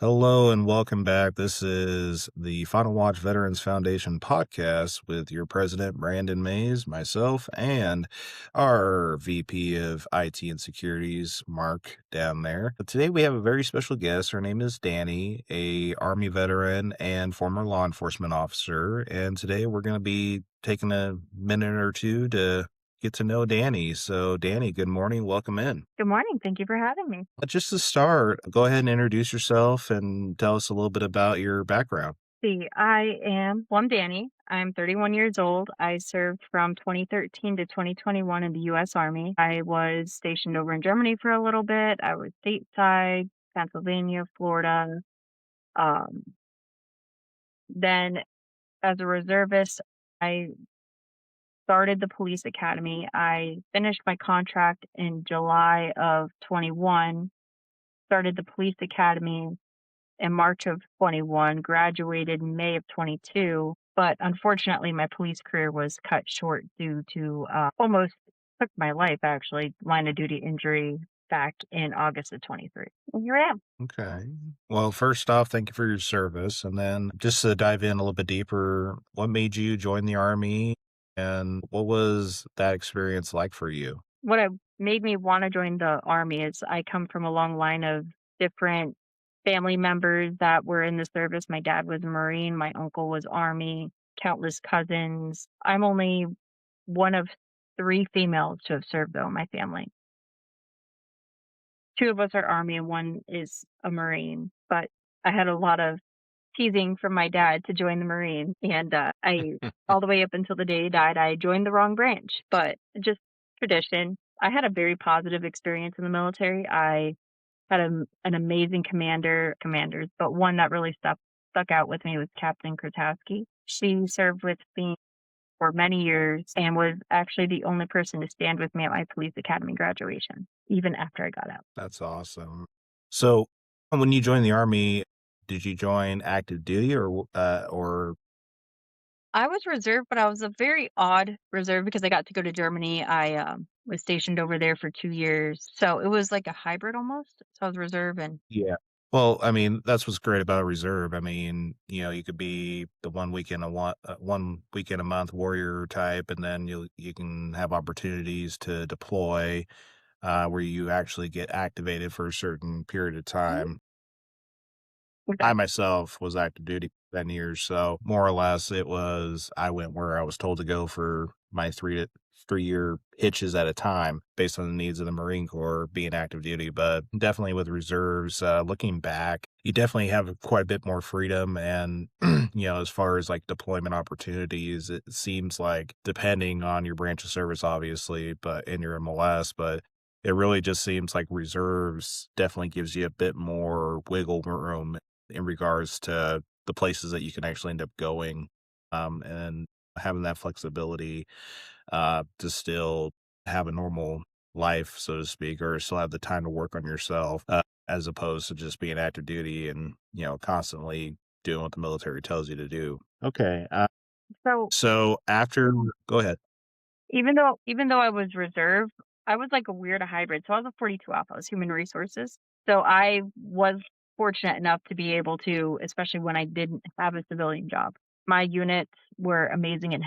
Hello and welcome back. This is the Final Watch Veterans Foundation podcast with your president, Brandon Mays, myself, and our VP of IT and Securities, Mark, down there. Today we have a very special guest. Her name is Danny, a Army veteran and former law enforcement officer. And today we're going to be taking a minute or two to get to know Danny. So, Danny, good morning. Welcome in. Good morning. Thank you for having me. Just to start, go ahead and introduce yourself and tell us a little bit about your background. I'm Danny. I'm 31 years old. I served from 2013 to 2021 in the U.S. Army. I was stationed over in Germany for a little bit. I was stateside, Pennsylvania, Florida. Um, then, as a reservist, I started the police academy. I finished my contract in July of 21, started the police academy in March of 21, graduated in May of 22, but unfortunately, my police career was cut short due to almost took my life actually, line of duty injury back in August of 23. And here I am. Okay. Well, first off, thank you for your service. And then just to dive in a little bit deeper, what made you join the Army and what was that experience like for you? Made me want to join the Army is I come from a long line of different family members that were in the service. My dad was a Marine, my uncle was Army, countless cousins. I'm only one of three females to have served, though, in my family. Two of us are Army and one is a Marine, but I had a lot of teasing from my dad to join the Marine, and, I all the way up until the day he died, I joined the wrong branch, but just tradition. I had a very positive experience in the military. I had an amazing commanders, but one that really stuck out with me was Captain Krotowski. She served with me for many years and was actually the only person to stand with me at my police academy graduation, even after I got out. That's awesome. So, when you joined the Army, did you join active duty or I was reserve, but I was a very odd reserve because I got to go to Germany. I was stationed over there for 2 years. So it was like a hybrid almost. So I was reserve and yeah. Well, I mean, that's what's great about reserve. I mean, you could be the one weekend a month warrior type, and then you can have opportunities to deploy, where you actually get activated for a certain period of Mhm. time. I Exactly. myself was active duty for 10 years, so more or less I went where I was told to go for my 3-year hitches at a time based on the needs of the Marine Corps being active duty. But definitely with reserves, looking back, you definitely have quite a bit more freedom. And, as far as like deployment opportunities, it seems like depending on your branch of service, obviously, but in your MLS, but it really just seems like reserves definitely gives you a bit more wiggle room in regards to the places that you can actually end up going, and having that flexibility, to still have a normal life, so to speak, or still have the time to work on yourself, as opposed to just being active duty and, constantly doing what the military tells you to do. Okay. So So after go ahead. even though I was reserve, I was like a weird hybrid. So I was a 42 Alpha, I was human resources. So I was fortunate enough to be able to, especially when I didn't have a civilian job. My units were amazing and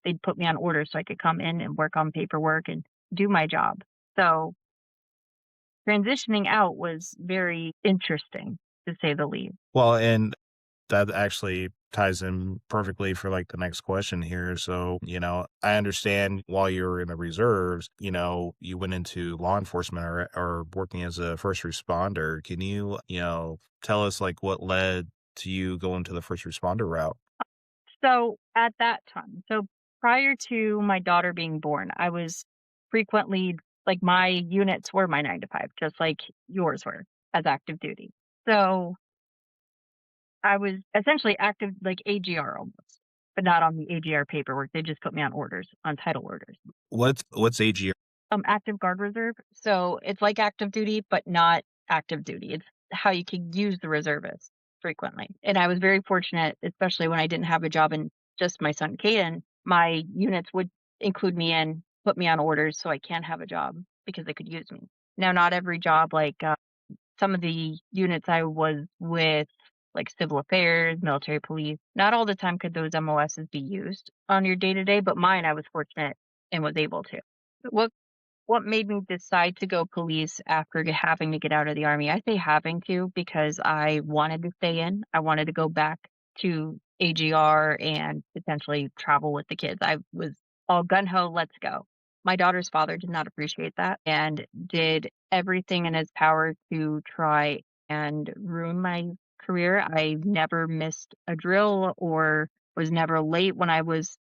they'd put me on orders so I could come in and work on paperwork and do my job. So transitioning out was very interesting, to say the least. Well, and that actually ties in perfectly for like the next question here. So, I understand while you were in the reserves, you went into law enforcement or working as a first responder. Can you, tell us like what led to you going to the first responder route? So at that time, so prior to my daughter being born, I was frequently like my units were my 9 to 5, just like yours were as active duty. So I was essentially active like AGR almost, but not on the AGR paperwork. They just put me on orders, on title orders. What's AG? Active guard reserve. So it's like active duty, but not active duty. It's how you can use the reservist frequently. And I was very fortunate, especially when I didn't have a job and just my son Caden, my units would include me in, put me on orders so I can have a job because they could use me. Now, not every job like some of the units I was with, like civil affairs, military police, not all the time could those MOSs be used on your day to day, but mine I was fortunate and was able to. What what made me decide to go police after having to get out of the army? I say having to because I wanted to stay in. I wanted to go back to AGR and potentially travel with the kids. I was all gun ho, let's go. My daughter's father did not appreciate that and did everything in his power to try and ruin my career. I never missed a drill or was never late when I was,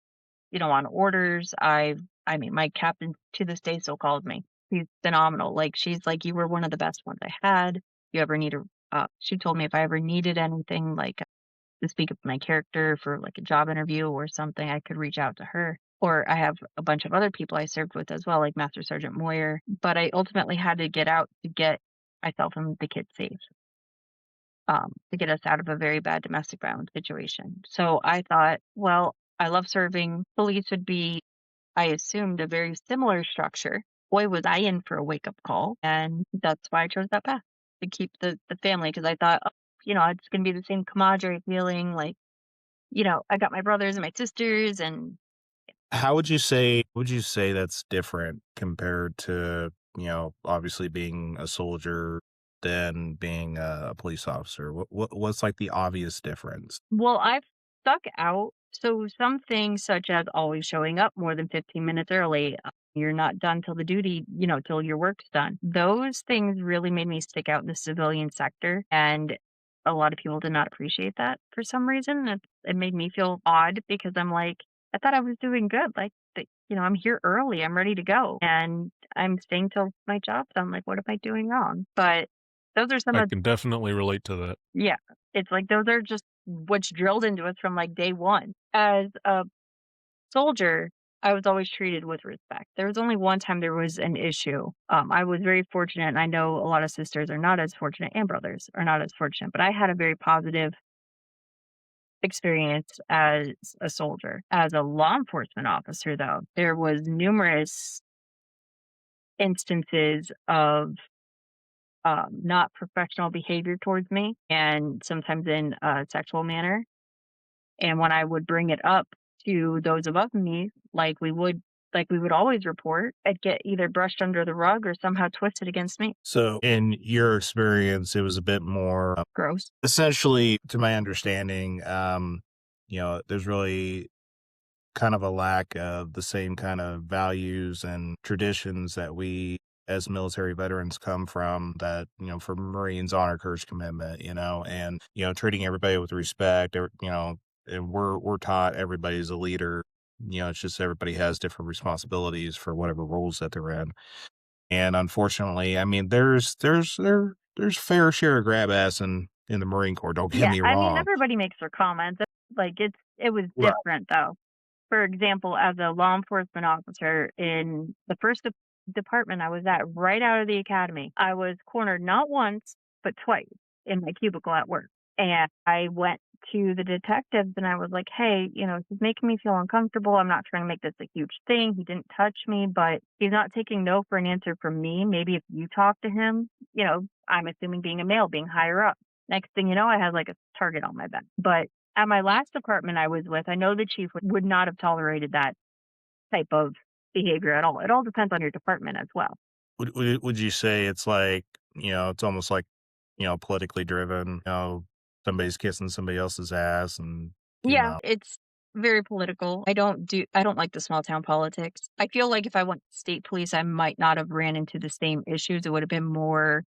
on orders. I mean, my captain to this day still calls me. He's phenomenal. Like, she's like, "You were one of the best ones I had. You ever need a" she told me if I ever needed anything, like, to speak of my character for, like, a job interview or something, I could reach out to her. Or I have a bunch of other people I served with as well, like Master Sergeant Moyer, but I ultimately had to get out to get myself and the kids safe, to get us out of a very bad domestic violence situation. So I thought, well, I love serving. Police would be, I assumed, a very similar structure. Boy, was I in for a wake-up call, and that's why I chose that path, to keep the family. Because I thought, "Oh, it's gonna be the same camaraderie feeling, like, I got my brothers and my sisters, and" How would you say that's different compared to, obviously being a soldier than being a police officer? What's like the obvious difference? Well, I've stuck out. So some things such as always showing up more than 15 minutes early, you're not done till the duty, till your work's done. Those things really made me stick out in the civilian sector. And a lot of people did not appreciate that for some reason. It made me feel odd because I'm like, I thought I was doing good. Like, I'm here early. I'm ready to go. And I'm staying till my job's done. Like, what am I doing wrong? But those are some I of can definitely relate to that. yeah, it's like those are just what's drilled into us from, like, day one. As a soldier, I was always treated with respect. There was only one time there was an issue. I was very fortunate, and I know a lot of sisters are not as fortunate and brothers are not as fortunate, but I had a very positive experience as a soldier. As a law enforcement officer, though, there was numerous instances of, not professional behavior towards me and sometimes in a sexual manner. And when I would bring it up to those above me, like we would always report, I'd get either brushed under the rug or somehow twisted against me. So, in your experience, it was a bit more Gross. essentially, to my understanding, there's really kind of a lack of the same kind of values and traditions that we as military veterans come from that, for Marines, honor, courage, commitment, and, treating everybody with respect, and we're taught everybody's a leader. It's just everybody has different responsibilities for whatever roles that they're in. And unfortunately, I mean, there's fair share of grab ass in the Marine Corps, don't get Yeah, me I mean, wrong. everybody makes their comments. Like, it was Right. different, though. For example, as a law enforcement officer in the first department I was at right out of the academy, I was cornered not once, but twice in my cubicle at work. And I went to the detectives and I was like, hey, he's making me feel uncomfortable. I'm not trying to make this a huge thing. He didn't touch me, but he's not taking no for an answer from me. Maybe if you talk to him, I'm assuming being a male, being higher up. Next thing you know, I had like a target on my back. But at my last department I was with, I know the chief would not have tolerated that type of behavior at all. It all depends on your department as well. Would you say it's like, it's almost like, politically driven, somebody's kissing somebody else's ass and, Yeah, it's very political. I don't like the small town politics. I feel like if I went to state police, I might not have ran into the same issues. It would have been more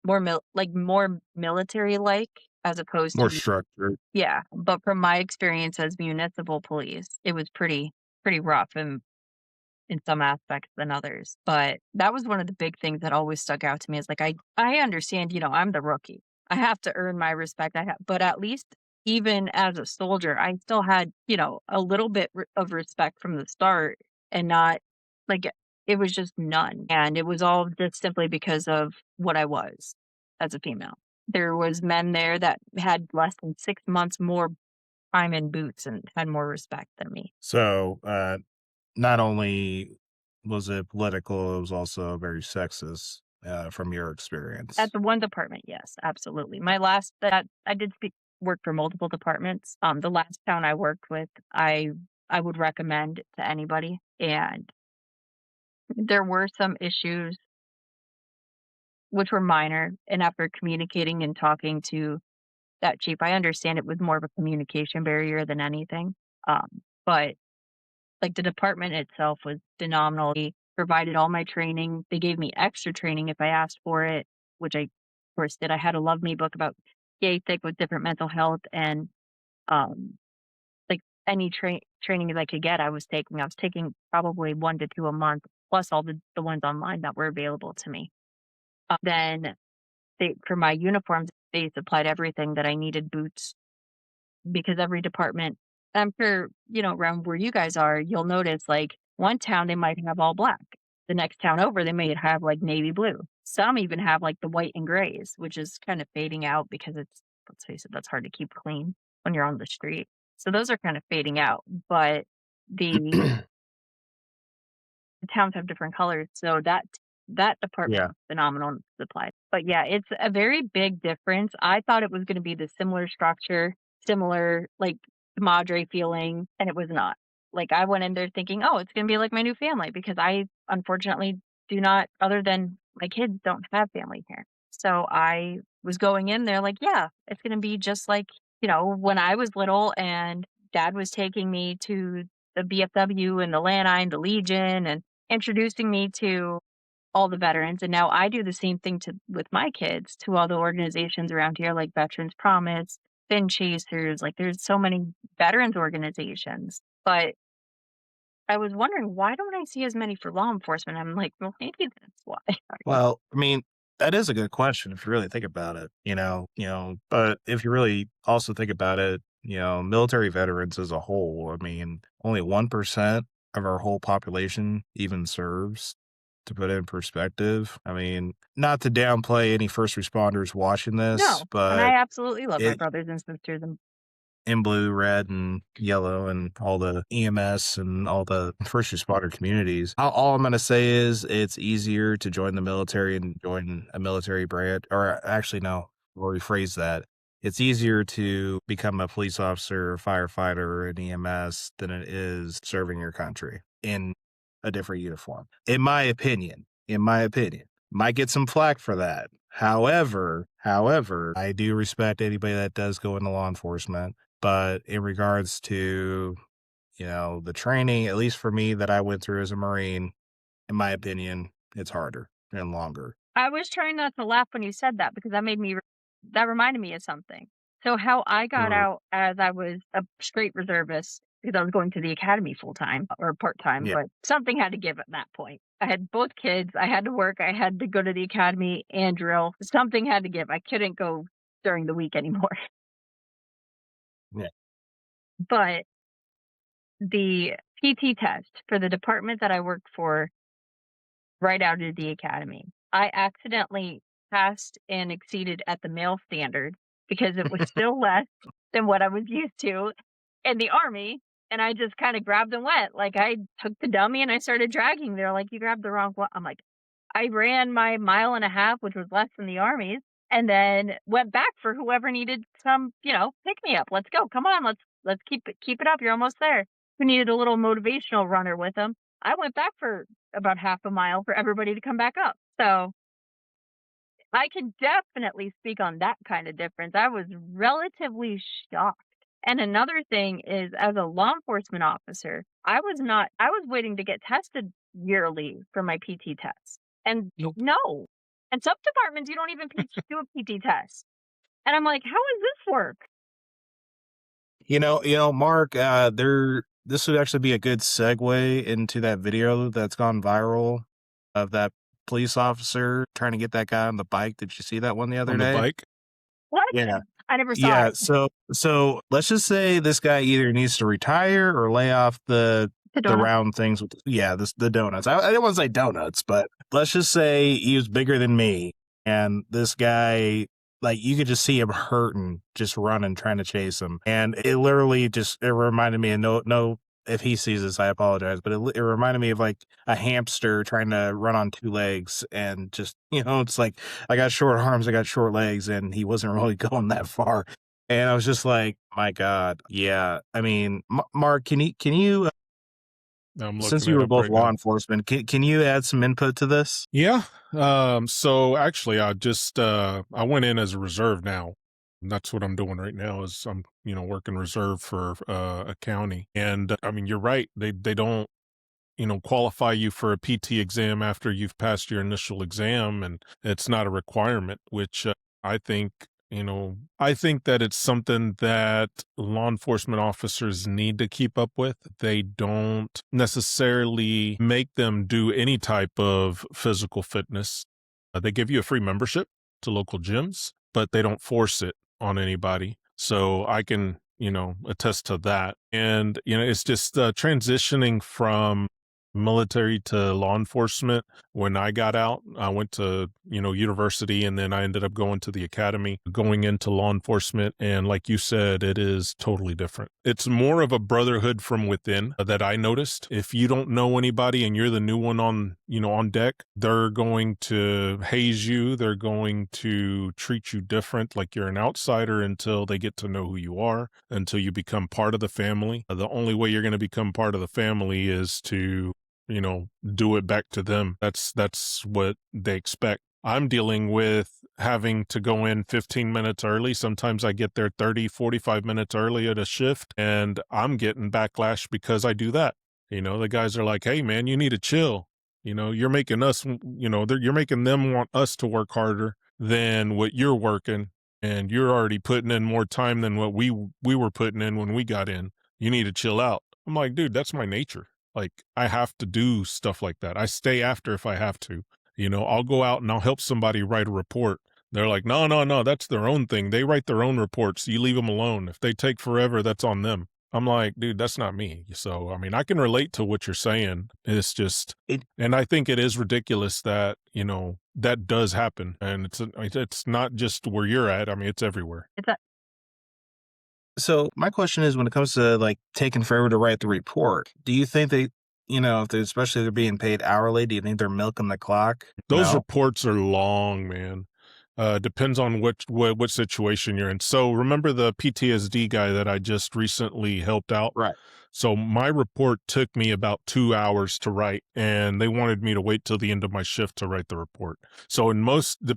military like as opposed more to structured. yeah. But from my experience as municipal police, it was pretty rough and in some aspects than others. But that was one of the big things that always stuck out to me is like I understand, I'm the rookie. I have to earn my respect. But at least even as a soldier, I still had, a little bit of respect from the start and not like it was just none. And it was all just simply because of what I was as a female. There was men there that had less than 6 months more time in boots and had more respect than me. So, not only was it political, it was also very sexist. from your At experience? the one department, yes, absolutely. My last that I did speak work for multiple departments. The last town I worked with, I would recommend to anybody, and there were some issues which were minor, and after communicating and talking to that chief, I understand it was more of a communication barrier than anything. But like the department itself was phenomenal. They provided all my training. They gave me extra training if I asked for it, which I, of course, did. I had a Love Me book about yay thick with different mental health and um, like any training that I could get, I was taking. I was taking probably 1 to 2 a month, plus all the ones online that were available to me. Then they for my uniforms, they supplied everything that I needed, boots, because every department I'm sure, around where you guys are, you'll notice, like, one town, they might have all black. The next town over, they may have, like, navy blue. Some even have, like, the white and grays, which is kind of fading out because let's face it, that's hard to keep clean when you're on the street. So those are kind of fading out, but the the towns have different colors, so that department Yeah. was phenomenal in supply. But yeah, it's a very big difference. I thought it was gonna be the similar structure, similar, like, camaraderie feeling, and it was not. Like, I went in there thinking, "Oh, it's gonna be like my new family," because I unfortunately do not, other than my kids, don't have family here. So I was going in there like, "Yeah, it's gonna be just like, when I was little and dad was taking me to the BFW and the Lanine, the Legion, and introducing me to all the veterans, and now I do the same thing to with my kids to all the organizations around here, like Veterans Promise, Fin Chasers, like, there's so many veterans organizations, but I was wondering, why don't I see as many for law enforcement? I'm like, "Well, maybe that's why." Well, I mean, that is a good question if you really think about it, but if you really also think about it, military veterans as a whole, I mean, only 1% of our whole population even serves. To put it in perspective, I mean, not to downplay any first responders watching this, No, and but I absolutely love my it brothers and sisters, and in blue, red, and yellow, and all the EMS and all the first responder communities. All I'm going to say is it's easier to join the military and join a military branch, or actually, no, I'll rephrase that. It's easier to become a police officer, firefighter, or an EMS than it is serving your country in a different uniform. In my opinion, might get some flack for that. However, I do respect anybody that does go into law enforcement. But in regards to, the training, at least for me that I went through as a Marine, in my opinion, it's harder and longer. I was trying not to laugh when you said that because that reminded me of something. So how I got Mm, out as I was a straight reservist because I was going to the academy full time or part time, yeah. but something had to give at that point. I had both kids. I had to work. I had to go to the academy and drill. Something had to give. I couldn't go during the week anymore. Yeah. But the PT test for the department that I worked for right out of the academy. I accidentally passed and exceeded at the male standard because it was still less than what I was used to in the army, and I just kinda grabbed and went. Like, I took the dummy and I started dragging. They're like, "You grabbed the wrong one." I'm like, I ran my mile and a half, which was less than the Army's, and then went back for whoever needed some, pick me up. "Let's go. Come on. Let's keep it up. You're almost there." Who needed a little motivational runner with them. I went back for about half a mile for everybody to come back up. So, I can definitely speak on that kind of difference. I was relatively shocked. And another thing is, as a law enforcement officer, I was waiting to get tested yearly for my PT test. And Nope. no. And some departments, you don't even do a PT test. And I'm like, how does this work? Mark, this would actually be a good segue into that video that's gone viral of that police officer trying to get that guy on the bike. Did you see that one the other On the day? bike? What? Yeah. I never saw Yeah, it. so let's just say this guy either needs to retire or lay off The the donut. round things with the donuts. I didn't want to say donuts, but let's just say he was bigger than me, and this guy, like, you could just see him hurting, just running, trying to chase him, and it literally just it reminded me of no if he sees this, I apologize, but it reminded me of like a hamster trying to run on 2 legs and just, it's like I got short arms, I got short legs, and he wasn't really going that far. And I was just like, my God, yeah. I mean, Mark, can you I'm since looking you it were up both right law now. enforcement, can you add some input to this? Yeah. So actually I went in as a reserve now. And that's what I'm doing right now is I'm, working reserve for a county. And I mean, you're right. They don't qualify you for a PT exam after you've passed your initial exam, and it's not a requirement, which I think, I think that it's something that law enforcement officers need to keep up with. They don't necessarily make them do any type of physical fitness. They give you a free membership to local gyms, but they don't force it on anybody. So I can, attest to that. And, it's just transitioning from military to law enforcement. When I got out, I went to, university, and then I ended up going to the academy, going into law enforcement. And like you said, it is totally different. It's more of a brotherhood from within that I noticed. If you don't know anybody and you're the new one on, on deck, they're going to haze you. They're going to treat you different, like you're an outsider until they get to know who you are, until you become part of the family. The only way you're going to become part of the family is to do it back to them. That's what they expect. I'm dealing with having to go in 15 minutes early. Sometimes I get there 30, 45 minutes early at a shift, and I'm getting backlash because I do that. The guys are like, "Hey man, you need to chill. You're making us, you're making them want us to work harder than what you're working, and you're already putting in more time than what we were putting in when we got in. You need to chill out." I'm like, "Dude, that's my nature. Like, I have to do stuff like that. I stay after if I have to. I'll go out and I'll help somebody write a report. They're like, no, no, no, that's their own thing. They write their own reports. You leave them alone. If they take forever, that's on them." I'm like, dude, that's not me. So, I mean, I can relate to what you're saying. It's just, It and I think it is ridiculous that, that does happen. And it's not just where you're at. I mean, it's everywhere. It's a So my question is, when it comes to like taking forever to write the report, do you think they, if they, especially if they're being paid hourly, do you think they're milking the clock? Those No. reports are long, man. Depends on what situation you're in. So remember the PTSD guy that I just recently helped out? Right. So my report took me about 2 hours to write, and they wanted me to wait till the end of my shift to write the report. So in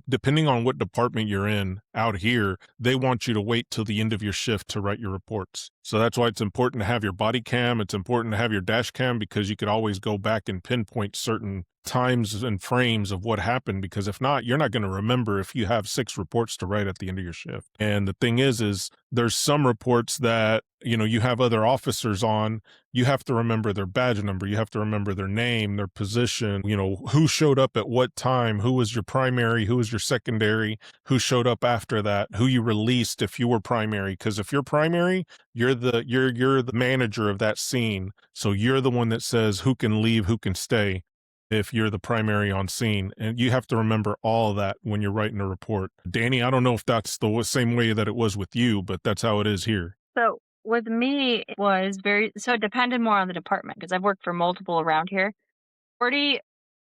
depending on what department you're in out here, they want you to wait till the end of your shift to write your reports. So that's why it's important to have your body cam. It's important to have your dash cam because you could always go back and pinpoint certain times and frames of what happened, because if not, you're not going to remember if you have 6 reports to write at the end of your shift. And the thing is there's some reports that you have other officers on. You have to remember their badge number, you have to remember their name, their position, who showed up at what time, who was your primary, who was your secondary, who showed up after that, who you released if you were primary. Because if you're primary, you're the manager of that scene, so you're the one that says who can leave, who can stay if you're the primary on scene. And you have to remember all of that when you're writing a report. Danny, I don't know if that's the same way that it was with you, but that's how it is here. So with me, it was it depended more on the department because I've worked for multiple around here. Pretty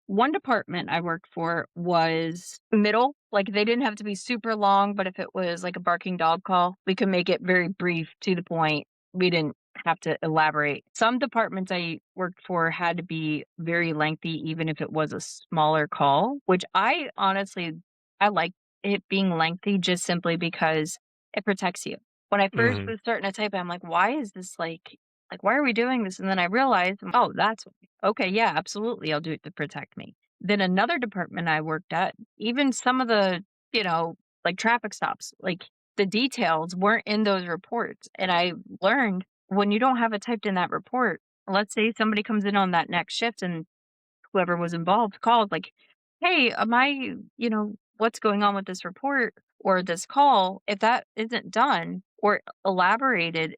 One department I worked for was middle. Like they didn't have to be super long, but if it was like a barking dog call, we could make it very brief to the point. We didn't have to elaborate. Some departments I worked for had to be very lengthy, even if it was a smaller call, which I like it being lengthy just simply because it protects you. When I first Hmm. was starting to type, I'm like, why is this why are we doing this? And then I realized, oh, that's okay, yeah, absolutely, I'll do it to protect me. Then another department I worked at, even some of the, you know, like traffic stops, like the details weren't in those reports. And I learned when you don't have it typed in that report, let's say somebody comes in on that next shift and whoever was involved called like, "Hey, am I, what's going on with this report or this call?" If that isn't done or elaborated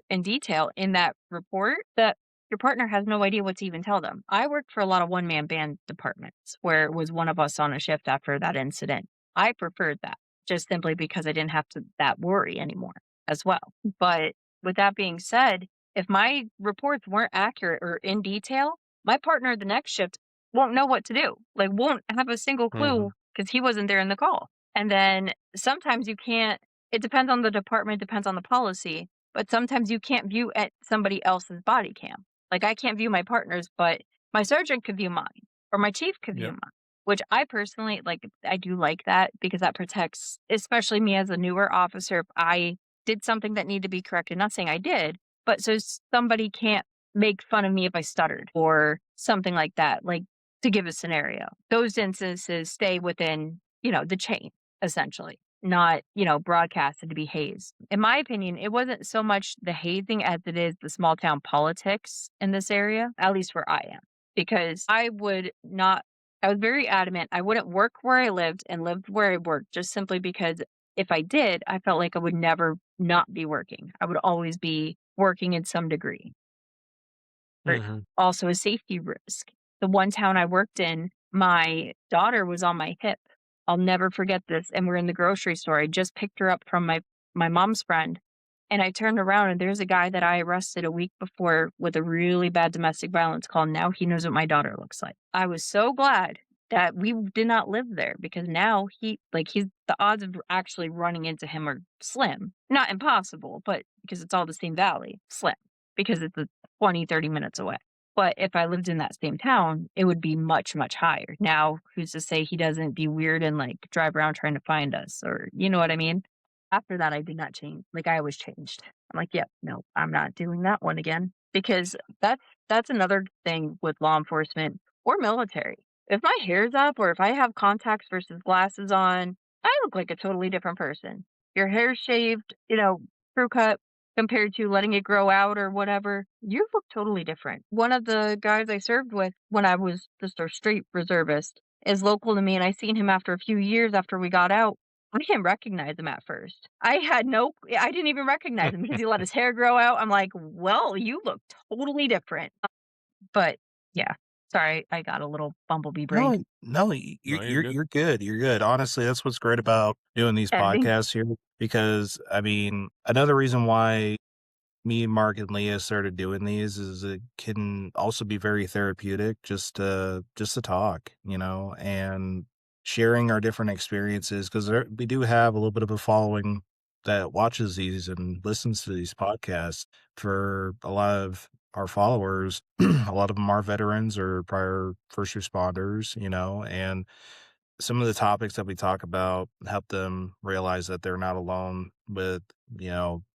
in detail in that report, that your partner has no idea what to even tell them. I worked for a lot of one-man band departments where it was one of us on a shift after that incident. I preferred that just simply because I didn't have to that worry anymore as well. But with that being said, If my reports weren't accurate or in detail, my partner the next shift won't know what to do. Like, won't have a single clue Mhm. because he wasn't there in the call. And then sometimes you can't, it depends on the department, depends on the policy, but sometimes you can't view at somebody else's body cam. Like, I can't view my partner's, but my sergeant could view mine or my chief could view Yep. mine, which I personally like. I do like that because that protects, especially me as a newer officer. If I did something that needed to be corrected, not saying I did, but so somebody can't make fun of me if I stuttered or something like that, like, to give a scenario. Those instances stay within, the chain, essentially, not, broadcasted to be hazed. In my opinion, it wasn't so much the hazing as it is the small town politics in this area, at least where I am, because I was very adamant I wouldn't work where I lived and lived where I worked just simply because if I did, I felt like I would never not be working. I would always be working in some degree. Or Mhm. also a safety risk. The one town I worked in, my daughter was on my hip. I'll never forget this, and we're in the grocery store. I just picked her up from my mom's friend, and I turned around, and there's a guy that I arrested a week before with a really bad domestic violence call. Now he knows what my daughter looks like. I was so glad that we did not live there because now he's the odds of actually running into him are slim. Not impossible, but because it's all the same valley, slim because it's a 20, 30 minutes away. But if I lived in that same town, it would be much, much higher. Now, who's to say he doesn't be weird and like drive around trying to find us or you know what I mean? After that, I did not change. Like I was changed. I'm like, yep, no, I'm not doing that one again. Because that's another thing with law enforcement or military. If my hair's up or if I have contacts versus glasses on, I look like a totally different person. Your hair's shaved, crew cut, compared to letting it grow out or whatever, you look totally different. One of the guys I served with when I was just a straight reservist is local to me, and I seen him after a few years after we got out. I didn't recognize him at first. I didn't even recognize him because he let his hair grow out. I'm like, well, you look totally different. But yeah, sorry, I got a little bumblebee brain. No, no, No, you're good. you're good, you're good. Honestly, that's what's great about doing these Editing. podcasts here because, I mean, another reason why me, Mark, and Leah started doing these is it can also be very therapeutic just to talk, and sharing our different experiences because we do have a little bit of a following that watches these and listens to these podcasts. For a lot of our followers, a lot of them are veterans or prior first responders, and some of the topics that we talk about help them realize that they're not alone with,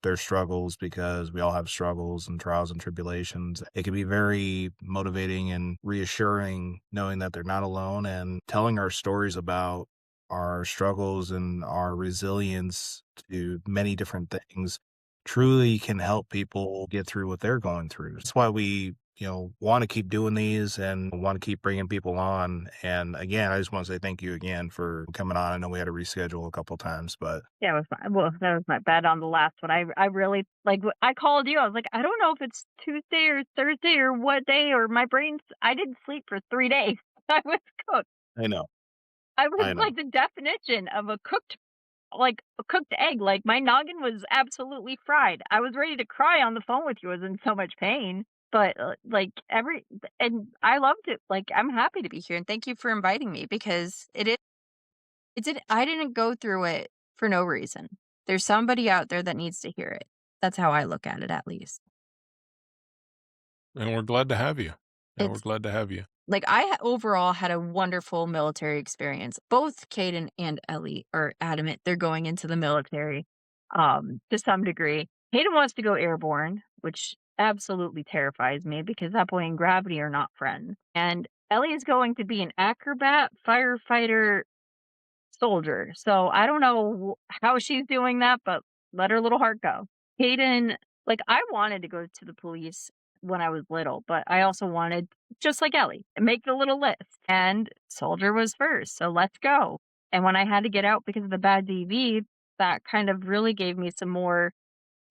their struggles because we all have struggles and trials and tribulations. It can be very motivating and reassuring knowing that they're not alone and telling our stories about our struggles and our resilience to many different things truly can help people get through what they're going through. That's why we want to keep doing these and want to keep bringing people on. And again, I just want to say thank you again for coming on. I know we had to reschedule a couple times, but Yeah, it was that was my bad on the last one. I really like, I called you, I was like, "I don't know if it's Tuesday or Thursday or what day," or my brain's I didn't sleep for 3 days. I was cooked. I know, I was I know. like the definition of a cooked egg, like, my noggin was absolutely fried. I was ready to cry on the phone with you, I was in so much pain, but, like, and I loved it, like, I'm happy to be here, and thank you for inviting me because I didn't go through it for no reason. There's somebody out there that needs to hear it. That's how I look at it, at least. And we're glad to have you. Yeah, we're It's glad to have you. like, overall had a wonderful military experience. Both Caden and Ellie are adamant they're going into the military, to some degree. Caden wants to go airborne, which absolutely terrifies me because that boy and gravity are not friends. And Ellie is going to be an acrobat, firefighter, soldier. So I don't know how she's doing that, but let her little heart go. Hayden, like I wanted to go to the police when I was little, but I also wanted, just like Ellie, make the little list. And soldier was first. So let's go. And when I had to get out because of the bad DV, that kind of really gave me some more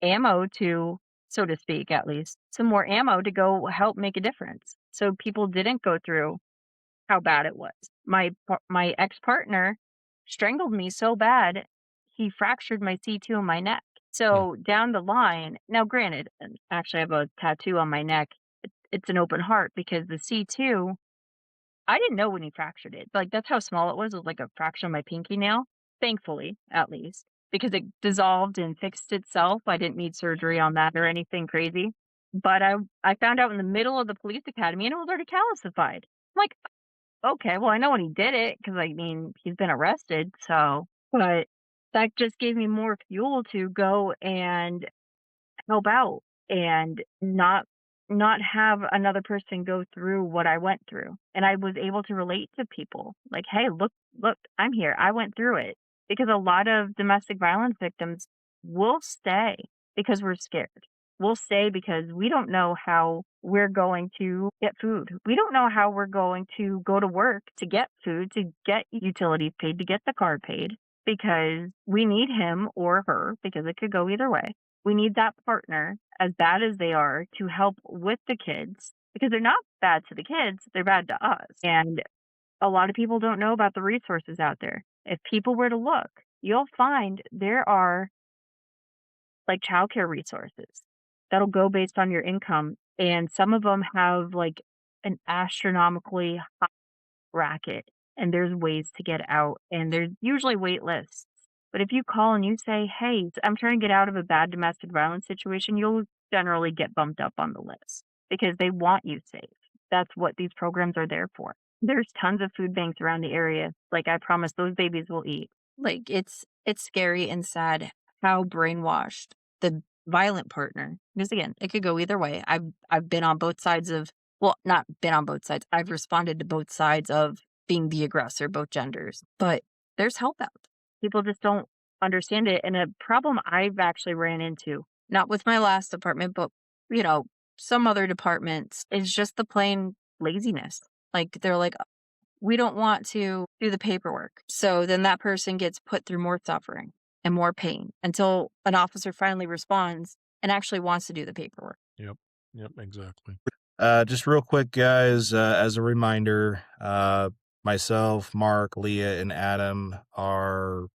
ammo to, so to speak, at least, some more ammo to go help make a difference. So people didn't go through how bad it was. My ex-partner strangled me so bad, he fractured my C2 in my neck. Yeah. So down the line, now granted, and actually I have a tattoo on my neck. It's an open heart because the C2, I didn't know when he fractured it. Like that's how small it was like a fraction of my pinky nail. Thankfully, at least, because it dissolved and fixed itself. I didn't need surgery on that or anything crazy. But I found out in the middle of the police academy and it was already calcified. I'm like, okay, well I know when he did it because I mean he's been arrested, so but that just gave me more fuel to go and help out and not have another person go through what I went through. And I was able to relate to people like, "Hey, look, I'm here. I went through it." Because a lot of domestic violence victims will stay because we're scared. We'll stay because we don't know how we're going to get food. We don't know how we're going to go to work to get food, to get utilities paid, to get the car paid because we need him or her because it could go either way. We need that partner, as bad as they are, to help with the kids because they're not bad to the kids, they're bad to us. And a lot of people don't know about the resources out there. If people were to look, you'll find there are like childcare resources that'll go based on your income. And some of them have like an astronomically bracket, and there's ways to get out, and there's usually wait lists. But if you call and you say, "Hey, I'm trying to get out of a bad domestic violence situation," you'll generally get bumped up on the list because they want you safe. That's what these programs are there for. There's tons of food banks around the area. Like I promise those babies will eat. Like it's scary and sad how brainwashed the violent partner, because again, it could go either way. I've been on both sides of, well, not been on both sides. I've responded to both sides of being the aggressor, both genders. But there's help out. People just don't understand it. And a problem I've actually ran into, not with my last department, but you know, some other departments, is just the plain laziness. Like they're like, we don't want to do the paperwork. So then that person gets put through more suffering and more pain until an officer finally responds and actually wants to do the paperwork. Yep. Yep. Exactly. Just real quick, guys, as a reminder, myself, Mark, Leah, and Adam are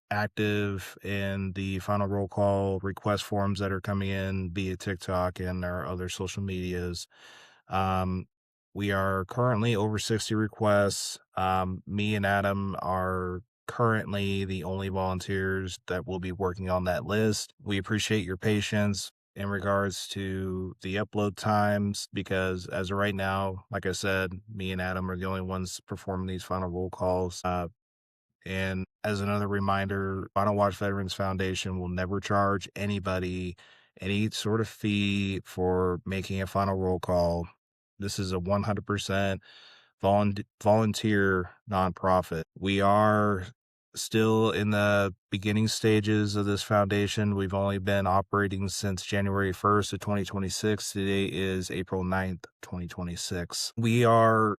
active in the final roll call request forms that are coming in via TikTok and our other social medias. Um, we are currently over 60 requests. Me and Adam are currently the only volunteers that will be working on that list. We appreciate your patience in regards to the upload times because as of right now, like I said, me and Adam are the only ones performing these final roll calls. And as another reminder, Final Watch Veterans Foundation will never charge anybody any sort of fee for making a final roll call. This is a 100% volunteer nonprofit. We are still in the beginning stages of this foundation. We've only been operating since January 1st of 2026. Today is April 9th, 2026. We are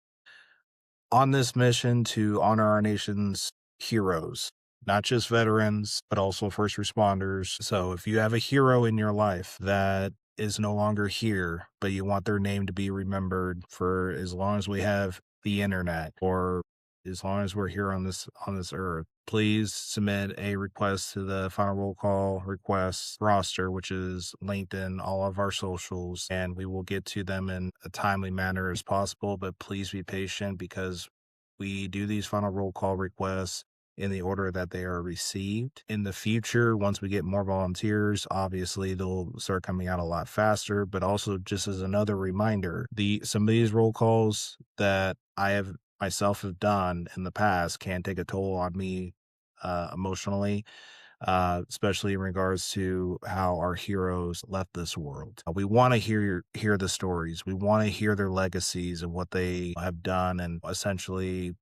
on this mission to honor our nation's heroes, not just veterans, but also first responders. So if you have a hero in your life that is no longer here, but you want their name to be remembered for as long as we have the internet or as long as we're here on this earth, please submit a request to the final roll call request roster, which is linked in all of our socials, and we will get to them in a timely manner as possible. But please be patient because we do these final roll call requests in the order that they are received. In the future, once we get more volunteers, obviously they'll start coming out a lot faster. But also, just as another reminder, some of these roll calls that I have myself have done in the past can take a toll on me emotionally, especially in regards to how our heroes left this world. We want to hear the stories. We want to hear their legacies of what they have done and essentially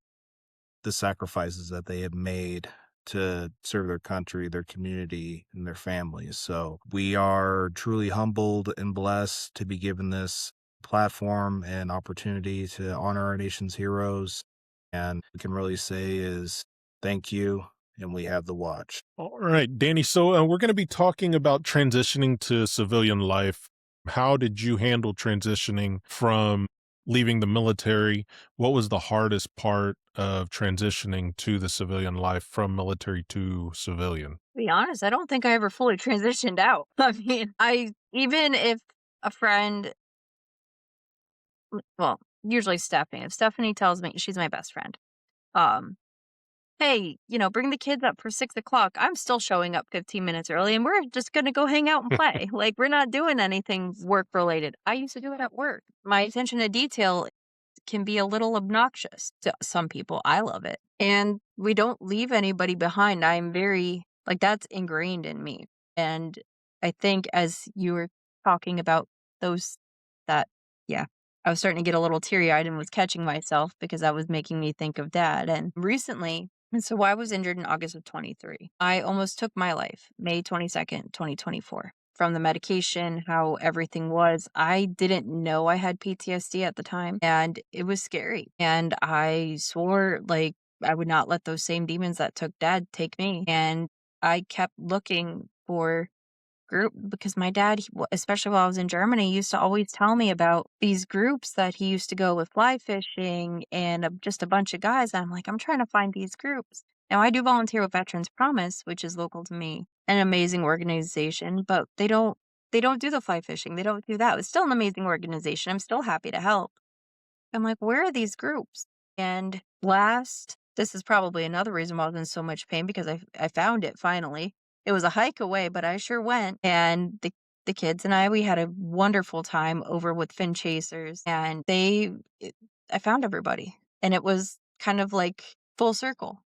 the sacrifices that they have made to serve their country, their community, and their families. So we are truly humbled and blessed to be given this platform and opportunity to honor our nation's heroes. And we can really say is thank you, and we have the watch. All right, Danny. So we're going to be talking about transitioning to civilian life. How did you handle transitioning from leaving the military? What was the hardest part? of transitioning to the civilian life from military to civilian? To be honest, I don't think I ever fully transitioned out. I mean, I even if a friend, well, usually Stephanie, if Stephanie tells me she's my best friend, um, hey, bring the kids up for 6 o'clock. I'm still showing up 15 minutes early and we're just going to go hang out and play. Like, we're not doing anything work related. I used to do it at work. My attention to detail can be a little obnoxious to some people. I love it. And we don't leave anybody behind. I'm very, like, that's ingrained in me. And I think as you were talking about those, that, yeah, I was starting to get a little teary eyed and was catching myself because that was making me think of dad. And recently, and so I was injured in August of 23. I almost took my life, May 22nd, 2024. From the medication, how everything was. I didn't know I had PTSD at the time, and it was scary. And I swore, like, I would not let those same demons that took dad take me. And I kept looking for group because my dad, especially while I was in Germany, used to always tell me about these groups that he used to go with fly fishing and just a bunch of guys. And I'm like, I'm trying to find these groups. Now I do volunteer with Veterans Promise, which is local to me, an amazing organization, but they don't do the fly fishing. They don't do that. It's still an amazing organization. I'm still happy to help. I'm like, where are these groups? And this is probably another reason why I was in so much pain because I found it finally. It was a hike away, but I sure went. And the kids and we had a wonderful time over with fin chasers. And I found everybody. And it was kind of like full circle.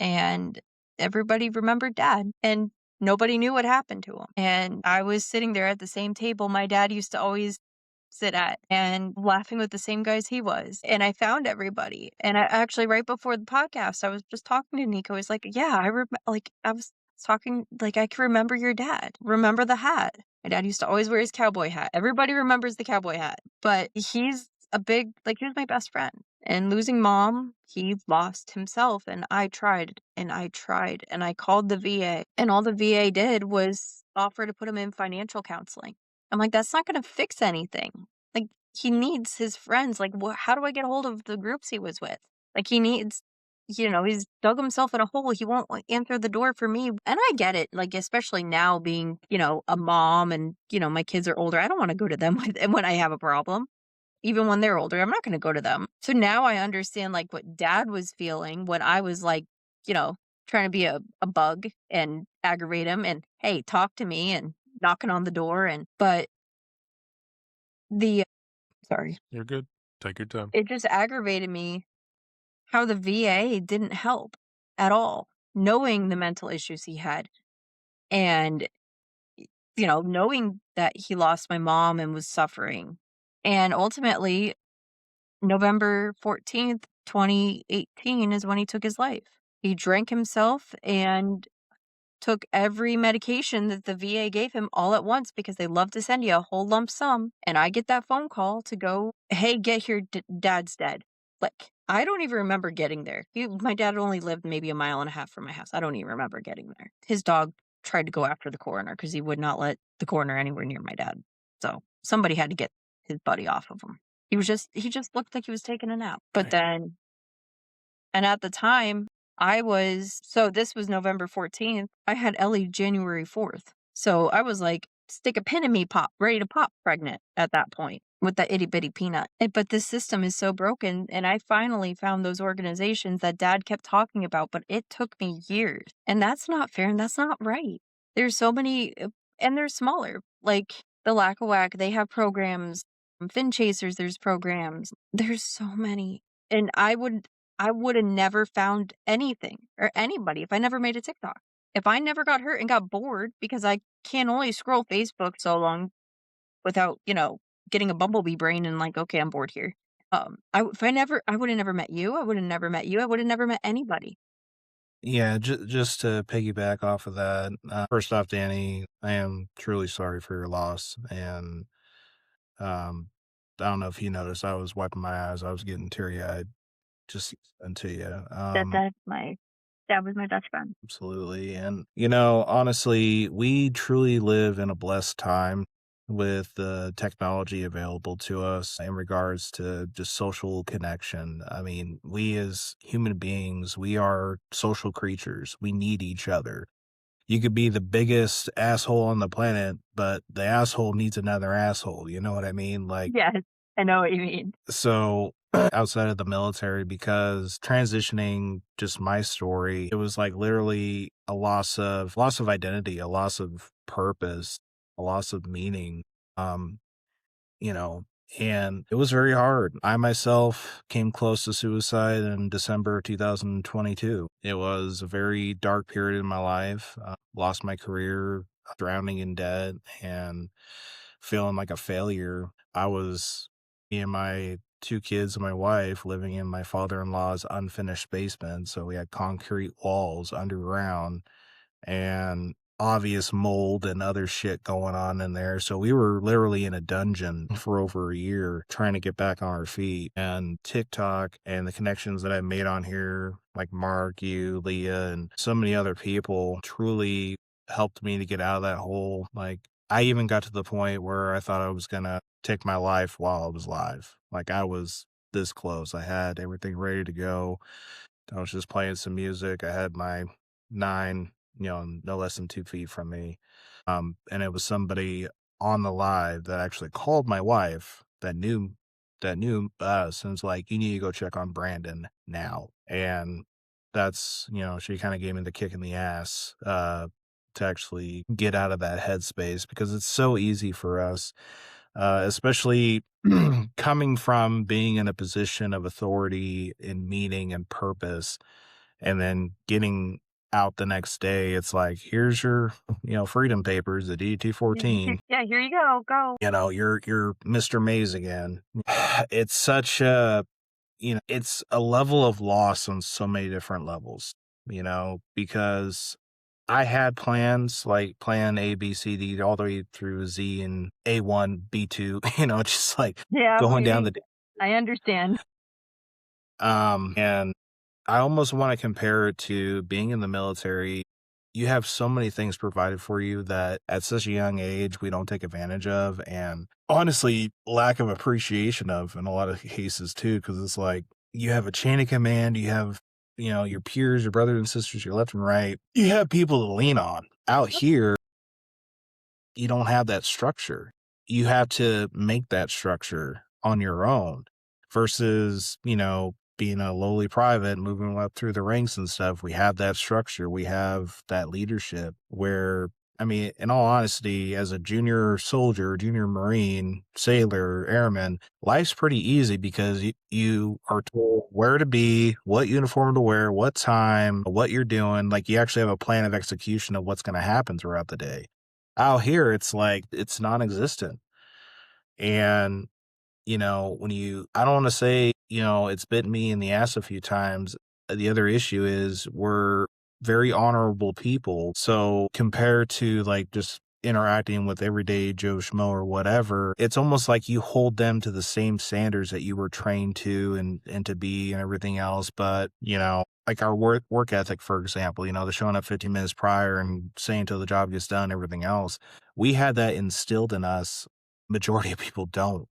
And everybody remembered dad. And nobody knew what happened to him. And I was sitting there at the same table my dad used to always sit at and laughing with the same guys he was. And I found everybody. And I actually, right before the podcast, I was just talking to Nico. He's like, yeah, I was talking, like, I can remember your dad. Remember the hat. My dad used to always wear his cowboy hat. Everybody remembers the cowboy hat, but he's he was my best friend. And losing mom, he lost himself. And I tried and I tried and I called the VA. And all the VA did was offer to put him in financial counseling. I'm like, that's not gonna fix anything. Like, he needs his friends. Like, how do I get a hold of the groups he was with? Like, he needs, he's dug himself in a hole. He won't answer the door for me. And I get it. Like, especially now being, a mom and, my kids are older. I don't want to go to them when I have a problem. Even when they're older, I'm not going to go to them. So now I understand like what dad was feeling when I was like, you know, trying to be a bug and aggravate him and, hey, talk to me and knocking on the door. But the, sorry, You're good. Take your time. it just aggravated me how the VA didn't help at all, knowing the mental issues he had and, knowing that he lost my mom and was suffering. And ultimately, November 14th, 2018 is when he took his life. He drank himself and took every medication that the VA gave him all at once because they love to send you a whole lump sum. And I get that phone call to go, hey, get here, dad's dead. Like, I don't even remember getting there. My dad only lived maybe a mile and a half from my house. I don't even remember getting there. His dog tried to go after the coroner because he would not let the coroner anywhere near my dad. So somebody had to get his buddy off of him. He just looked like he was taking a nap. But then, and at the time, so this was November 14th. I had Ellie January 4th. So I was like, stick a pin in me, pop, ready to pop pregnant at that point with that itty bitty peanut. But this system is so broken. And I finally found those organizations that dad kept talking about, but it took me years. And that's not fair and that's not right. There's so many, and they're smaller. Like the Lack of Whack, they have programs. Fin Chasers, there's programs. There's so many. And I would have never found anything or anybody if I never made a TikTok. If I never got hurt and got bored because I can only scroll Facebook so long without, getting a bumblebee brain and like, okay, I'm bored here. I would have never met you. I would have never met you. I would have never met anybody. Yeah, just to piggyback off of that, first off, Danny, I am truly sorry for your loss, and, um, I don't know if you noticed, I was wiping my eyes, I was getting teary-eyed just listening to you, My dad was my best friend. absolutely, and, honestly, we truly live in a blessed time with the technology available to us in regards to just social connection. I mean, we as human beings, we are social creatures. We need each other. You could be the biggest asshole on the planet, but the asshole needs another asshole. You know what I mean? Like, Yes, I know what you mean. so outside of the military, because transitioning just my story, it was like literally a loss of identity, a loss of purpose, a loss of meaning. Um, you know, and it was very hard. I myself came close to suicide in December 2022. It was a very dark period in my life. Lost my career, drowning in debt, and feeling like a failure. I was me and my two kids and my wife living in my father-in-law's unfinished basement. So we had concrete walls underground and obvious mold and other shit going on in there. So we were literally in a dungeon for over a year trying to get back on our feet. And TikTok and the connections that I made on here, like Mark, you, Leah, and so many other people truly helped me to get out of that hole. Like I even got to the point where I thought I was gonna take my life while I was live. Like I was this close. I had everything ready to go. I was just playing some music. I had my 9, no less than 2 feet from me. And it was somebody on the live that actually called my wife that knew us and was like, "You need to go check on Brandon now." And that's, she kinda gave me the kick in the ass, to actually get out of that headspace because it's so easy for us, especially coming from being in a position of authority in meaning and purpose, and then getting out the next day. It's like, here's your, freedom papers, the DT-14. Yeah, here you go, go. You're Mr. Mays again. It's such a, it's a level of loss on so many different levels, because I had plans like plan A, B, C, D, all the way through Z and A1, B2, just like Yeah, going down the, I understand. and I almost want to compare it to being in the military. You have so many things provided for you that at such a young age we don't take advantage of, and honestly, lack of appreciation of in a lot of cases too, because it's like you have a chain of command, you have, your peers, your brothers and sisters, your left and right. You have people to lean on. Out here, you don't have that structure. You have to make that structure on your own versus, being a lowly private, moving up through the ranks and stuff. We have that structure. We have that leadership where, I mean, in all honesty, as a junior soldier, junior Marine, sailor, airman, life's pretty easy because you are told where to be, what uniform to wear, what time, what you're doing. Like you actually have a plan of execution of what's going to happen throughout the day. Out here, it's like it's non-existent. And, I don't want to say, it's bitten me in the ass a few times. The other issue is we're very honorable people. So compared to like just interacting with everyday Joe Schmo or whatever, it's almost like you hold them to the same standards that you were trained to and to be and everything else. But, like our work ethic, for example, the showing up 15 minutes prior and saying till the job gets done, everything else. We had that instilled in us. Majority of people don't.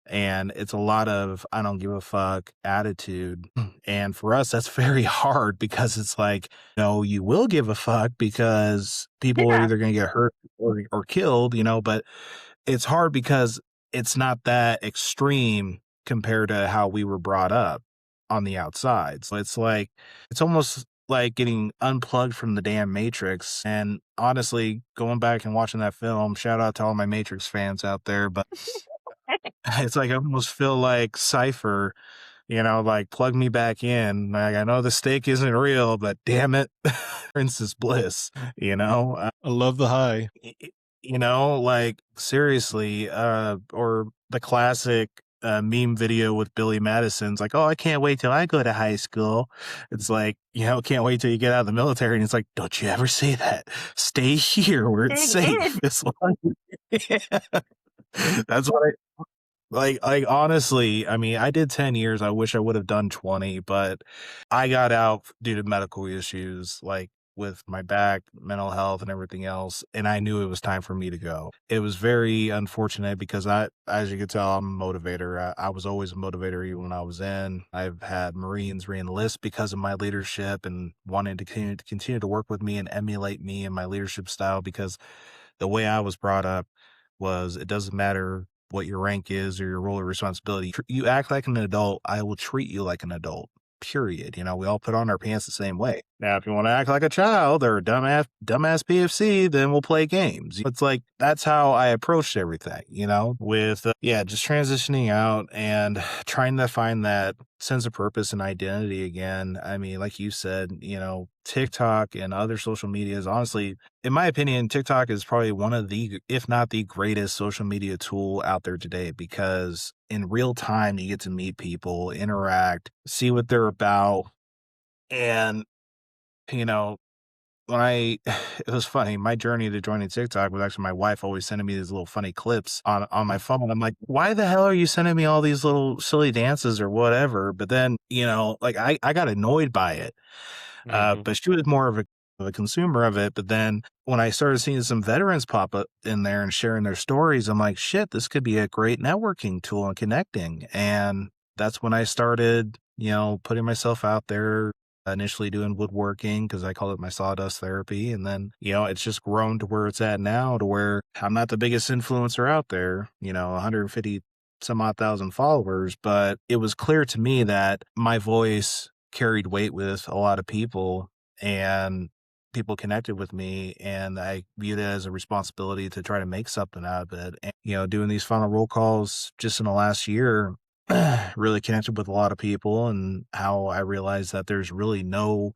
And it's a lot of I don't give a fuck attitude. And for us, that's very hard because it's like, no, you will give a fuck because people are Yeah, either going to get hurt or killed, but it's hard because it's not that extreme compared to how we were brought up on the outside. So it's like, it's almost like getting unplugged from the damn Matrix. And honestly, going back and watching that film, shout out to all my Matrix fans out there, but it's like I almost feel like Cypher, like plug me back in. Like I know the steak isn't real, but damn it, Princess Bliss, I love the high. like seriously, or the classic meme video with Billy Madison's like, oh, I can't wait till I go to high school. It's like, can't wait till you get out of the military. And it's like, don't you ever say that. Stay here where it's dig safe. in. It's like, yeah. That's what like, honestly, I mean, I did 10 years. I wish I would have done 20, but I got out due to medical issues. Like, with my back, mental health, and everything else, and I knew it was time for me to go. It was very unfortunate because as you can tell, I'm a motivator. I was always a motivator even when I was in. I've had Marines re-enlist because of my leadership and wanting to continue to work with me and emulate me and my leadership style because the way I was brought up was it doesn't matter what your rank is or your role or responsibility. You act like an adult, I will treat you like an adult. Period. We all put on our pants the same way. Now, if you want to act like a child or a dumbass PFC, then we'll play games. It's like that's how I approached everything, with just transitioning out and trying to find that sense of purpose and identity again. I mean, like you said, TikTok and other social medias, honestly, in my opinion, TikTok is probably one of the, if not the greatest social media tool out there today because in real time, you get to meet people, interact, see what they're about. And, you know, when it was funny, my journey to joining TikTok was actually my wife always sending me these little funny clips on my phone. I'm like, why the hell are you sending me all these little silly dances or whatever? But then, like I got annoyed by it. Mhm. But she was more of a consumer of it. But then when I started seeing some veterans pop up in there and sharing their stories, I'm like, shit, this could be a great networking tool and connecting. And that's when I started, putting myself out there, initially doing woodworking because I call it my sawdust therapy. And then, it's just grown to where it's at now to where I'm not the biggest influencer out there, 150 some odd thousand followers, but it was clear to me that my voice carried weight with a lot of people and people connected with me and I viewed it as a responsibility to try to make something out of it. And, doing these final roll calls just in the last year really connected with a lot of people and how I realized that there's really no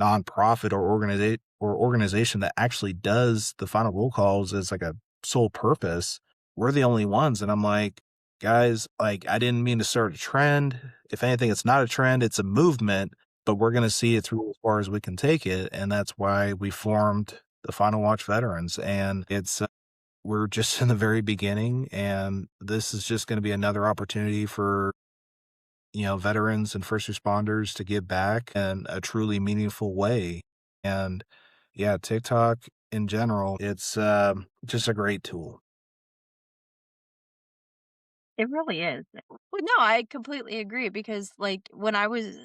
nonprofit or organization that actually does the final roll calls as like a sole purpose. We're the only ones. And I'm like, guys, like I didn't mean to start a trend. If anything, it's not a trend, it's a movement, but we're gonna see it through as far as we can take it. And that's why we formed the Final Watch Veterans. And it's we're just in the very beginning, and this is just gonna be another opportunity for veterans and first responders to give back in a truly meaningful way. And yeah, TikTok in general, it's just a great tool. It really is. Well, no, I completely agree because like when I was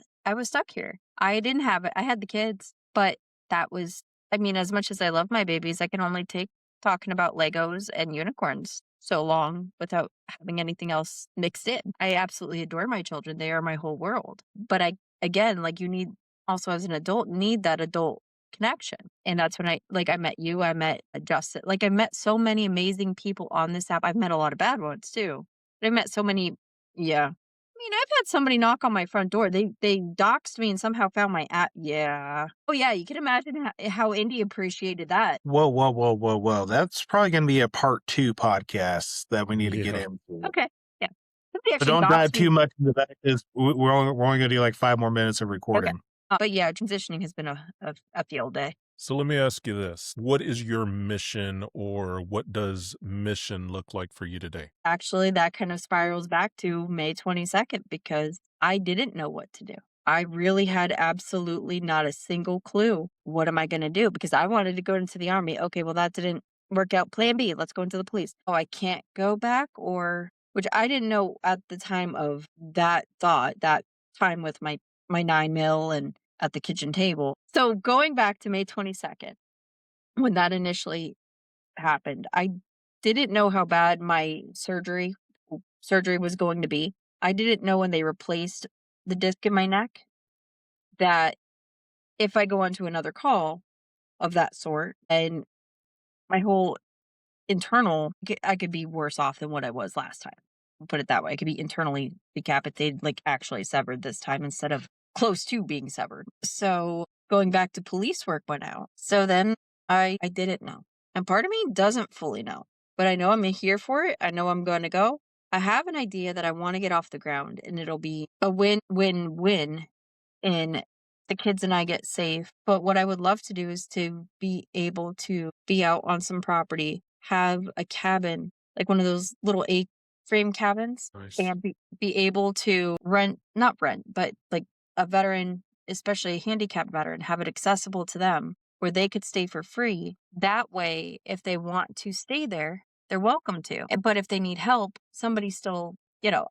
stuck here. I didn't have it. I had the kids, but that was I mean, as much as I love my babies, I can only take talking about Legos and unicorns so long without having anything else mixed in. I absolutely adore my children. They are my whole world. But I again, like you need also as an adult need that adult connection. And that's when I met you, I met Justin. Like I met so many amazing people on this app. I've met a lot of bad ones too. I met so many yeah. I mean, I've had somebody knock on my front door. They doxed me and somehow found my app yeah. Oh, yeah, you can imagine how Indy appreciated that. Whoa, whoa, whoa, whoa, whoa. That's probably going to be a part two podcast that we need to get Yeah. into. Okay, yeah. Somebody But actually don't dive doxed me too much into that because we're only going to do like 5 more minutes of okay. recording. But yeah, transitioning has been a field day. So let me ask you this. What is your mission or what does mission look like for you today? Actually, that kind of spirals back to May 22nd because I didn't know what to do. I really had absolutely not a single clue. What am I going to do? Because I wanted to go into the army. Okay, well, that didn't work out. Plan B, let's go into the police. Oh, I can't go back, or which I didn't know at the time of that thought, that time with my 9 mil and at the kitchen table. So going back to May 22nd, when that initially happened. I didn't know how bad my surgery was going to be. I didn't know when they replaced the disc in my neck that if I go onto another call of that sort and my whole I could be worse off than what I was last time. I'll put it that way. I could be internally decapitated, like actually severed this time instead of close to being severed. So going back to police work went out. So then I didn't know. And part of me doesn't fully know. But I know I'm here for it. I know I'm going to go. I have an idea that I want to get off the ground and it'll be a win-win-win and the kids and I get safe. But what I would love to do is to be able to be out on some property, have a cabin, like one of those little A-frame cabins, Nice. and be able to rent, not rent, but like a veteran especially a handicapped veteran, have it accessible to them where they could stay for free. That way, if they want to stay there, they're welcome to. But if they need help, somebody still,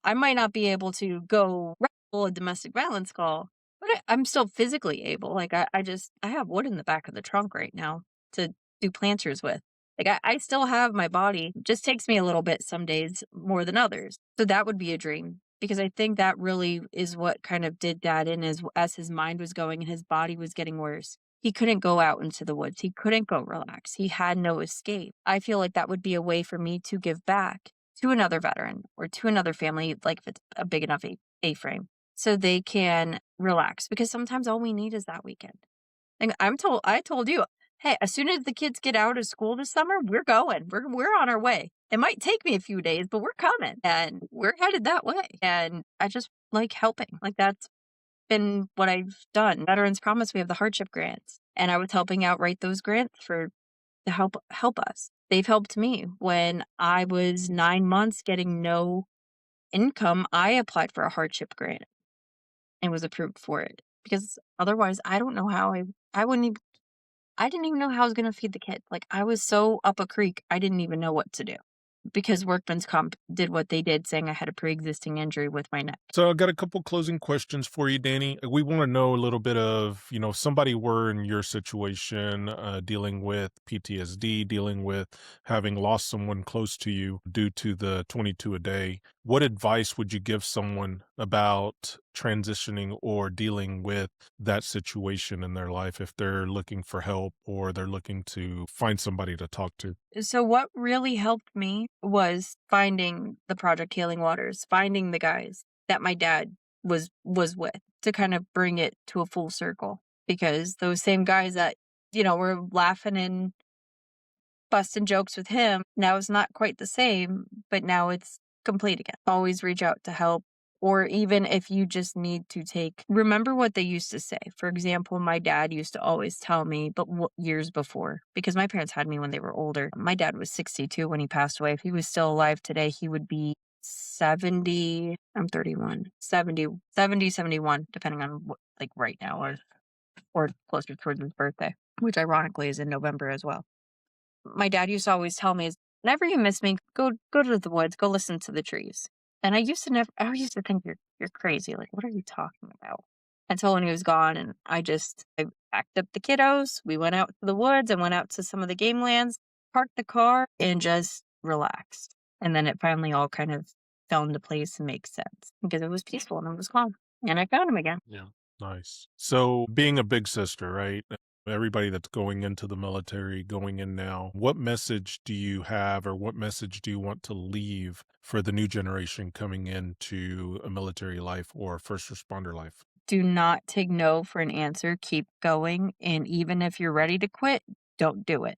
I might not be able to go wrestle a domestic violence call, but I'm still physically able. Like I have wood in the back of the trunk right now to do planters with. Like I still have my body. It just takes me a little bit some days more than others. So that would be a dream because I think that really is what kind of did Dad in as his mind was going and his body was getting worse. He couldn't go out into the woods. He couldn't go relax. He had no escape. I feel like that would be a way for me to give back to another veteran or to another family, like if it's a big enough A-frame, so they can relax because sometimes all we need is that weekend. And I told you, hey, as soon as the kids get out of school this summer, we're going. We're on our way. It might take me a few days, but we're coming and we're headed that way. And I just like helping. Like that's been what I've done. Veterans Promise, we have the hardship grants, and I was helping out write those grants to help us. They've helped me. When I was 9 months getting no income, I applied for a hardship grant and was approved for it because otherwise I don't know how I wouldn't even I didn't even know how I was going to feed the kid. Like I was so up a creek, I didn't even know what to do because workman's comp did what they did, saying I had a pre-existing injury with my neck. So I got a couple closing questions for you, Danny. We want to know a little bit of, if somebody were in your situation, dealing with PTSD, dealing with having lost someone close to you due to the 22 a day. What advice would you give someone about transitioning or dealing with that situation in their life if they're looking for help or they're looking to find somebody to talk to? So what really helped me was finding the Project Healing Waters, finding the guys that my dad was with to kind of bring it to a full circle. Because those same guys that, were laughing and busting jokes with him, now it's not quite the same, but now it's complete again. Always reach out to help. Or even if you just need to remember what they used to say. For example, my dad used to always tell me, but years before, because my parents had me when they were older. My dad was 62 when he passed away. If he was still alive today, he would be 70. I'm 31, 70, 71, depending on what, like right now or closer towards his birthday, which ironically is in November as well. My dad used to always tell me, whenever you miss me, go to the woods, go listen to the trees. And I used to think you're crazy. Like, what are you talking about? Until when he was gone, and I packed up the kiddos. We went out to the woods and went out to some of the game lands, parked the car, and just relaxed. And then it finally all kind of fell into place and makes sense because it was peaceful and it was calm. And I found him again. Yeah. Nice. So being a big sister, right? Everybody that's going into the military, going in now, what message do you have or what message do you want to leave for the new generation coming into a military life or first responder life? Do not take no for an answer. Keep going. And even if you're ready to quit, don't do it.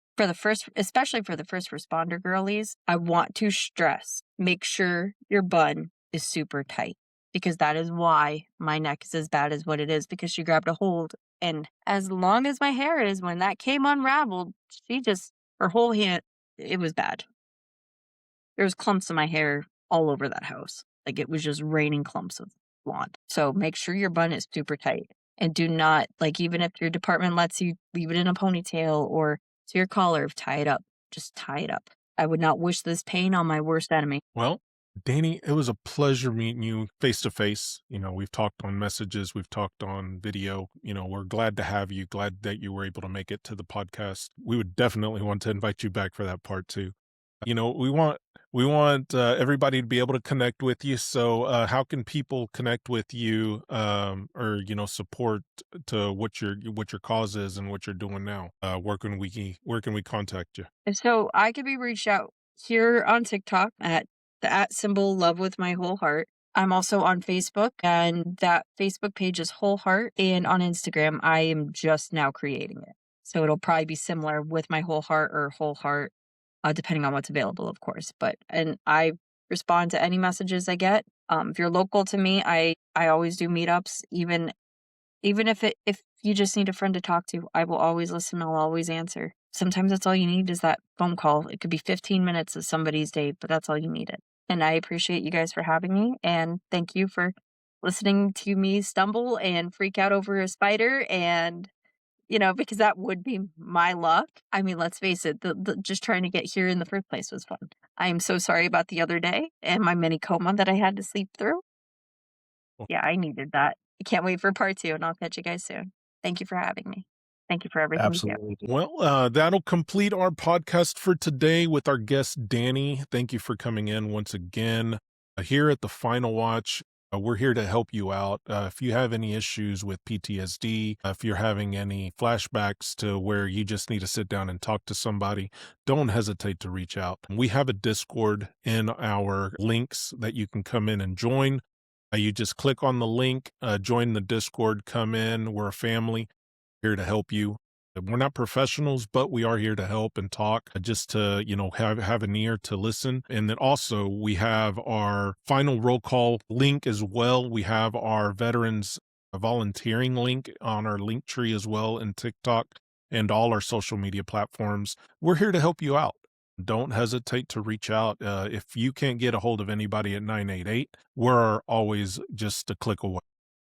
Especially for the first responder girlies, I want to stress, make sure your bun is super tight because that is why my neck is as bad as what it is because she grabbed a hold. And as long as my hair is, when that came unraveled, her whole hand, it was bad. There was clumps of my hair all over that house. Like it was just raining clumps of blonde. So make sure your bun is super tight and do not, like, even if your department lets you leave it in a ponytail or to your collar, tie it up. Just tie it up. I would not wish this pain on my worst enemy. Well, Danny, it was a pleasure meeting you face to face. We've talked on messages, we've talked on video. We're glad to have you, glad that you were able to make it to the podcast. We would definitely want to invite you back for that part too. We want everybody to be able to connect with you. So how can people connect with you or support to what your cause is and what you're doing now? Where can we contact you? So I could be reached out here on TikTok at the @ love with my whole heart. I'm also on Facebook, and that Facebook page is Whole Heart. And on Instagram, I am just now creating it. So it'll probably be similar with my whole heart or whole heart, depending on what's available, of course. And I respond to any messages I get. If you're local to me, I always do meetups, even if you just need a friend to talk to, I will always listen. I'll always answer. Sometimes that's all you need is that phone call. It could be 15 minutes of somebody's day, but that's all you needed. And I appreciate you guys for having me. And thank you for listening to me stumble and freak out over a spider and, because that would be my luck. I mean, let's face it, the just trying to get here in the first place was fun. I am so sorry about the other day and my mini coma that I had to sleep through. Well, Yeah, I needed that. I can't wait for part 2, and I'll catch you guys soon. Thank you for having me. Thank you for everything you do. Absolutely. that'll complete our podcast for today with our guest, Danny. Thank you for coming in once again. Here at the Final Watch, we're here to help you out. If you have any issues with PTSD, if you're having any flashbacks to where you just need to sit down and talk to somebody, don't hesitate to reach out. We have a Discord in our links that you can come in and join. You just click on the link, join the Discord, come in. We're a family here to help you. We're not professionals, but we are here to help and talk, just to, have an ear to listen. And then also we have our final roll call link as well. We have our veterans volunteering link on our link tree as well in TikTok and all our social media platforms. We're here to help you out. Don't hesitate to reach out. If you can't get a hold of anybody at 988, we're always just a click away.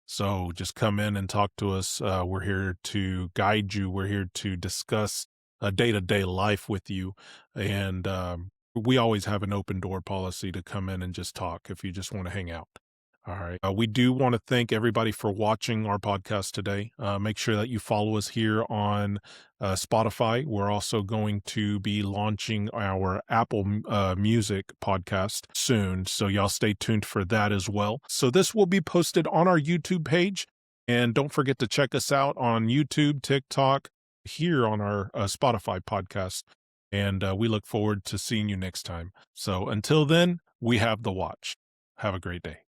So just come in and talk to us. We're here to guide you. We're here to discuss a day-to-day life with you. And we always have an open door policy to come in and just talk if you just want to hang out. All right. We do want to thank everybody for watching our podcast today. Make sure that you follow us here on Spotify. We're also going to be launching our Apple Music podcast soon. So y'all stay tuned for that as well. So this will be posted on our YouTube page. And don't forget to check us out on YouTube, TikTok, here on our Spotify podcast. And we look forward to seeing you next time. So until then, we have the watch. Have a great day.